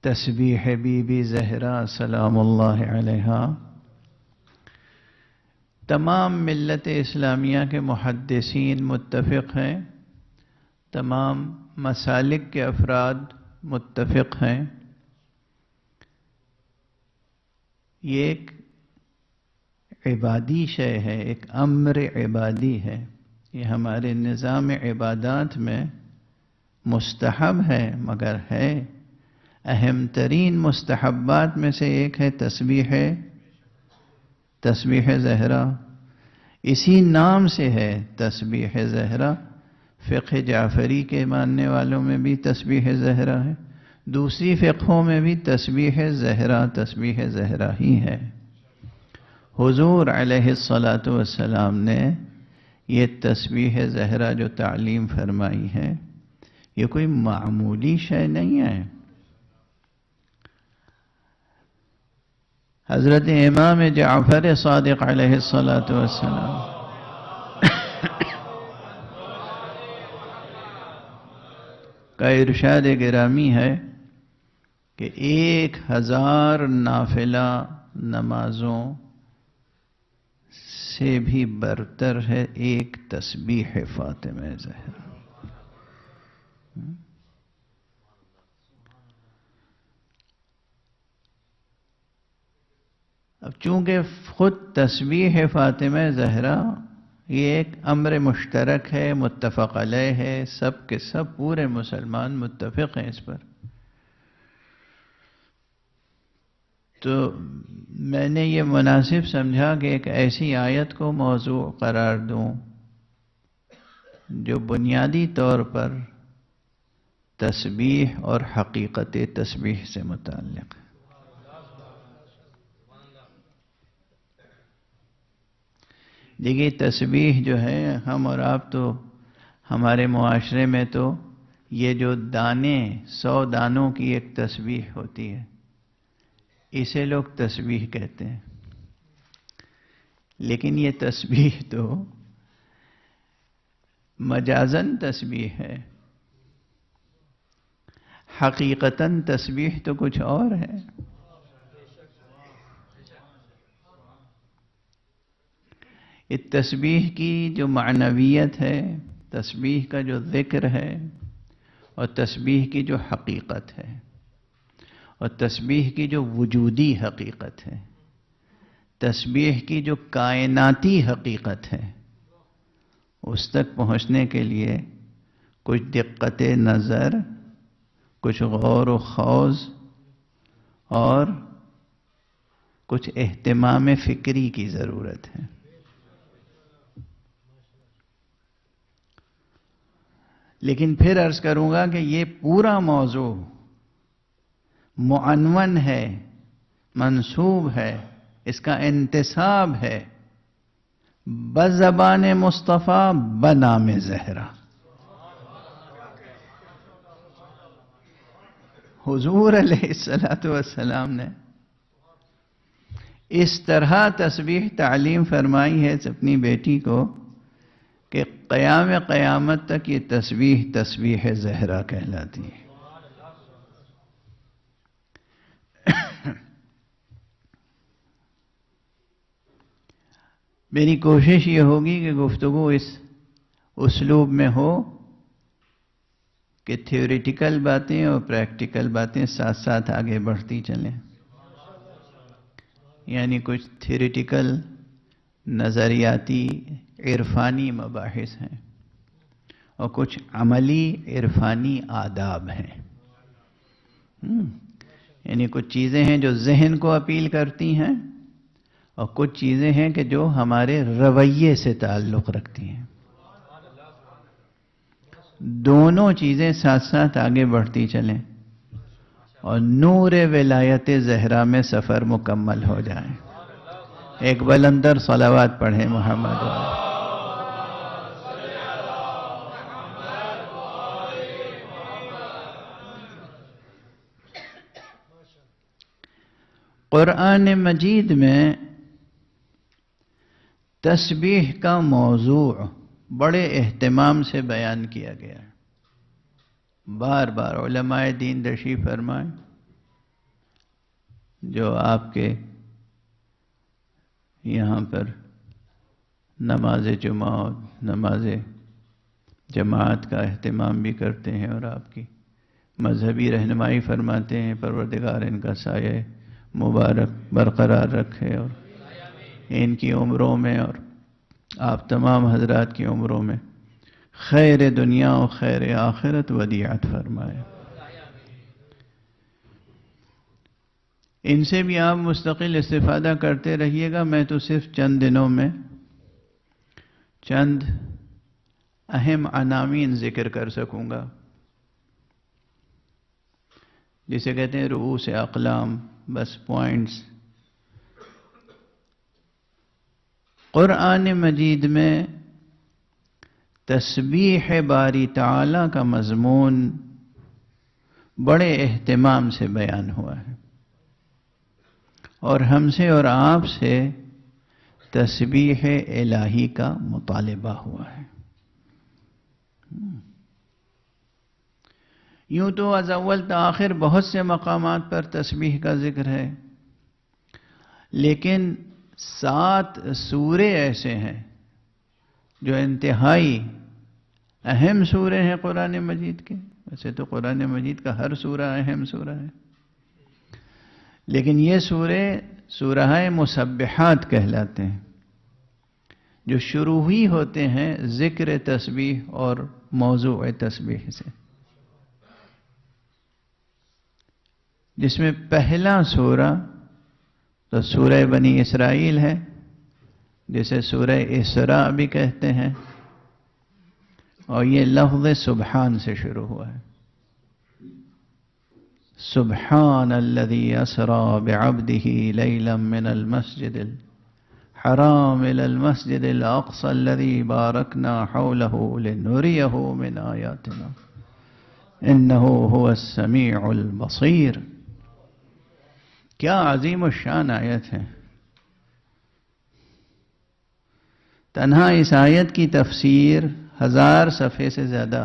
تسبیح be be Zahra سلام اللہ علیہا تمام ملت اسلامیہ کے محدثین متفق ہیں، تمام مسالک کے افراد متفق ہیں، یہ ایک عبادی شے ہے، ایک امر عبادی ہے، یہ ہمارے نظام عبادات میں مستحب ہے، مگر ہے اہم ترین مستحبات میں سے ایک ہے تسبیح زہرا۔ اسی نام سے ہے تسبیح زہرا۔ فقہ جعفری کے ماننے والوں میں بھی تسبیح زہرا ہے، دوسری فقہوں میں بھی تسبیح زہرا ہی ہے۔ حضور علیہ الصلاۃ والسلام نے یہ تسبیح زہرا جو تعلیم فرمائی ہے، یہ کوئی معمولی شے نہیں ہے۔ حضرت امام جعفر صادق علیہ الصلاۃ والسلام کا ارشاد گرامی ہے کہ 1000 نافلہ نمازوں سے بھی برتر ہے ایک تسبیح فاطمہ زہرا۔ اب چونکہ خود تسبیح فاطمہ زہرا یہ ایک امر مشترک ہے، متفق علیہ ہے، سب کے سب پورے مسلمان متفق ہیں اس پر، تو میں نے یہ مناسب سمجھا کہ ایک ایسی آیت کو موضوع قرار دوں جو بنیادی طور پر تسبیح اور حقیقت تسبیح سے متعلق ہے۔ دیکھیے تسبیح جو ہے، ہم اور آپ تو ہمارے معاشرے میں تو یہ جو دانے 100 دانوں کی ایک تسبیح ہوتی ہے، اسے لوگ تسبیح کہتے ہیں، لیکن یہ تسبیح تو مجازاً تسبیح ہے، حقیقتاً تسبیح تو کچھ اور ہے۔ اس تسبیح کی جو معنویت ہے، تسبیح کا جو ذکر ہے، اور تسبیح کی جو حقیقت ہے، اور تسبیح کی جو وجودی حقیقت ہے، تسبیح کی جو کائناتی حقیقت ہے، اس تک پہنچنے کے لیے کچھ دقت نظر، کچھ غور و خوض اور کچھ اہتمام فکری کی ضرورت ہے۔ لیکن پھر عرض کروں گا کہ یہ پورا موضوع معنون ہے، منسوب ہے، اس کا انتساب ہے بزبان مصطفیٰ بنام زہرا۔ حضور علیہ السلام نے اس طرح تسبیح تعلیم فرمائی ہے اپنی بیٹی کو کہ قیامت تک یہ تسبیح زہرا کہلاتی ہے۔ میری کوشش یہ ہوگی کہ گفتگو اس اسلوب میں ہو کہ تھیوریٹیکل باتیں اور پریکٹیکل باتیں ساتھ ساتھ آگے بڑھتی چلیں، یعنی کچھ تھیوریٹیکل نظریاتی عرفانی مباحث ہیں اور کچھ عملی عرفانی آداب ہیں، یعنی کچھ چیزیں ہیں جو ذہن کو اپیل کرتی ہیں اور کچھ چیزیں ہیں کہ جو ہمارے رویے سے تعلق رکھتی ہیں۔ دونوں چیزیں ساتھ ساتھ آگے بڑھتی چلیں اور نور ولایت زہرا میں سفر مکمل ہو جائے۔ ایک بلندر صلوات پڑھیں محمد والے۔ قرآن مجید میں تسبیح کا موضوع بڑے اہتمام سے بیان کیا گیا ہے، بار بار علماء دین تشریف فرمائیں جو آپ کے یہاں پر نماز جمعہ اور نماز جماعت کا اہتمام بھی کرتے ہیں اور آپ کی مذہبی رہنمائی فرماتے ہیں، پروردگار ان کا سایہ مبارک برقرار رکھے اور ان کی عمروں میں اور آپ تمام حضرات کی عمروں میں خیر دنیا و خیر آخرت ودیعت فرمائے۔ ان سے بھی آپ مستقل استفادہ کرتے رہیے گا۔ میں تو صرف چند دنوں میں چند اہم عناوین ذکر کر سکوں گا، جسے کہتے ہیں رؤوس اقلام، بس پوائنٹس۔ قرآن مجید میں تسبیح باری تعالیٰ کا مضمون بڑے اہتمام سے بیان ہوا ہے، اور ہم سے اور آپ سے تسبیح الہی کا مطالبہ ہوا ہے۔ یوں تو از اول تا آخر بہت سے مقامات پر تسبیح کا ذکر ہے، لیکن 7 سورے ایسے ہیں جو انتہائی اہم سورے ہیں قرآن مجید کے۔ ویسے تو قرآن مجید کا ہر سورہ اہم سورہ ہے، لیکن یہ سورہ مسبحات کہلاتے ہیں، جو شروع ہی ہوتے ہیں ذکر تسبیح اور موضوع تسبیح سے، جس میں پہلا سورہ تو سورہ بنی اسرائیل ہے، جسے سورہ اسراء بھی کہتے ہیں، اور یہ لفظ سبحان سے شروع ہوا ہے۔ سبحان الذي اسرى بعبده ليلا من المسجد الحرام الى المسجد الاقصى الذي باركنا حوله لنريه من آياتنا انه هو السميع البصير۔ کیا عظیم الشان آیت ہے۔ تنہا اس آیت کی تفسیر 1000 صفحے سے زیادہ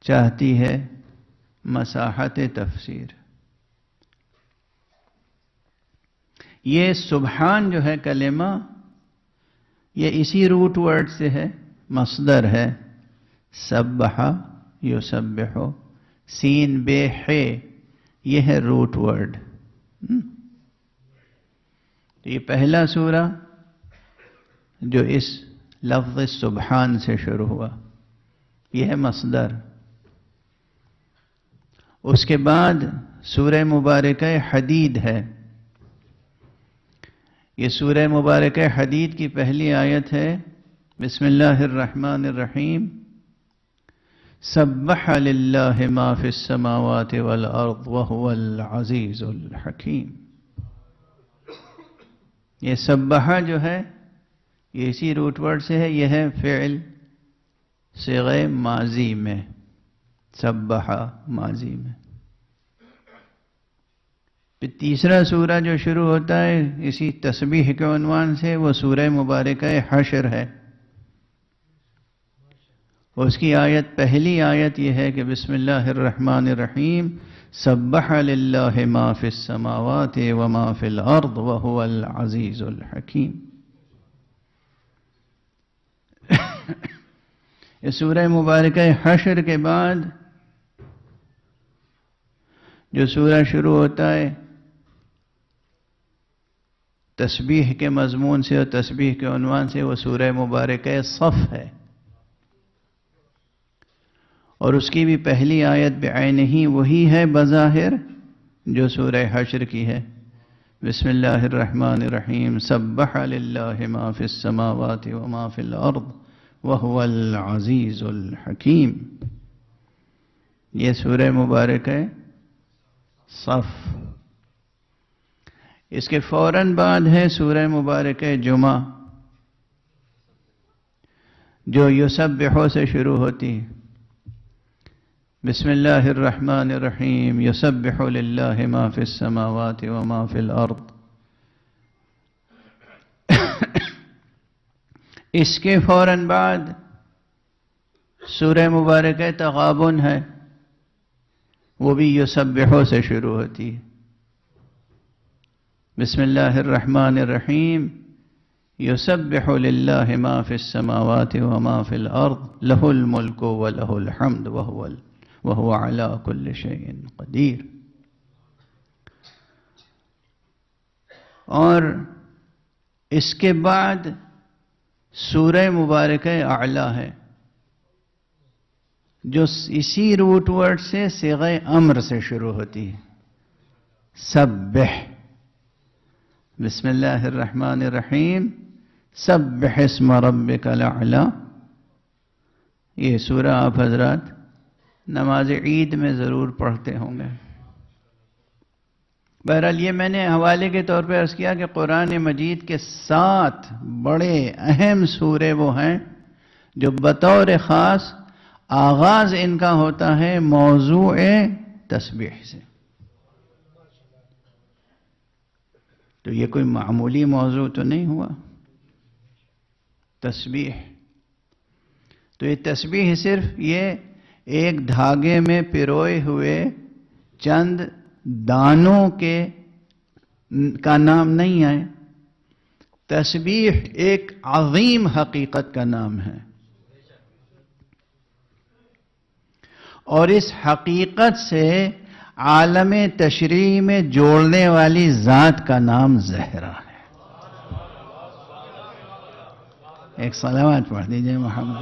چاہتی ہے مساحت تفسیر۔ یہ سبحان جو ہے کلمہ، یہ اسی روٹ ورڈ سے ہے، مصدر ہے سبح یسبح، سین بے ہے، یہ ہے روٹ ورڈ۔ یہ پہلا سورہ جو اس لفظ سبحان سے شروع ہوا، یہ ہے مصدر۔ اس کے بعد سورہ مبارکہ حدید ہے۔ یہ سورہ مبارکہ حدید کی پہلی آیت ہے، بسم اللہ الرحمن الرحیم، سبح للہ ما فی السماوات والارض وهو العزیز الحکیم۔ یہ سبحہ جو ہے یہ اسی روٹ ورڈ سے ہے، یہ ہے فعل صیغہ ماضی میں، سبحہ ماضی میں۔ پھر تیسرا سورہ جو شروع ہوتا ہے اسی تسبیح کے عنوان سے، وہ سورہ مبارکہ حشر ہے۔ اس کی آیت، پہلی آیت یہ ہے کہ بسم اللہ الرحمن الرحیم، سبح للہ ما فی السماوات وما فی الارض وهو العزیز الحکیم۔ اس سورہ مبارکہ حشر کے بعد جو سورہ شروع ہوتا ہے تسبیح کے مضمون سے اور تسبیح کے عنوان سے، وہ سورہ مبارکہ صف ہے، اور اس کی بھی پہلی آیت بعینہ وہی ہے بظاہر جو سورہ حشر کی ہے، بسم اللہ الرحمن الرحیم، سبح للہ ما فی السماوات وما فی الارض وهو العزیز الحکیم۔ یہ سورہ مبارکہ صف۔ اس کے فوراً بعد ہے سورہ مبارکہ جمعہ، جو یسبحو سے شروع ہوتی ہے، بسم اللہ الرحمن الرحیم، یسبح للہ ما فی السماوات وما فی الارض۔ اس کے فوراً بعد سورہ مبارکہ تغابن ہے، وہ بھی یسبحو سے شروع ہوتی ہے. بسم اللہ الرحمن الرحیم. یسبح للہ ما فی السماوات وما فی الارض لہ الملک ولہ الحمد وہو علی کل شیء قدیر. اور اس کے بعد سورہ مبارکہ اعلیٰ ہے جو اسی روٹ ورڈ سے صیغہ امر سے شروع ہوتی ہے. سبح. بسم اللہ الرحمن الرحیم. سبح اسم ربک الاعلی. یہ سورہ آپ حضرات نماز عید میں ضرور پڑھتے ہوں گے. بہرحال یہ میں نے حوالے کے طور پہ عرض کیا کہ قرآن مجید کے 7 بڑے اہم سورے وہ ہیں جو بطور خاص آغاز ان کا ہوتا ہے موضوع تسبیح سے. تو یہ کوئی معمولی موضوع تو نہیں ہوا تسبیح. تو یہ تسبیح صرف یہ ایک دھاگے میں پروئے ہوئے چند دانوں کا نام نہیں ہے. تسبیح ایک عظیم حقیقت کا نام ہے اور اس حقیقت سے عالم تشریح میں جوڑنے والی ذات کا نام زہرا ہے. ایک صلوات پڑھ دیجئے محمد.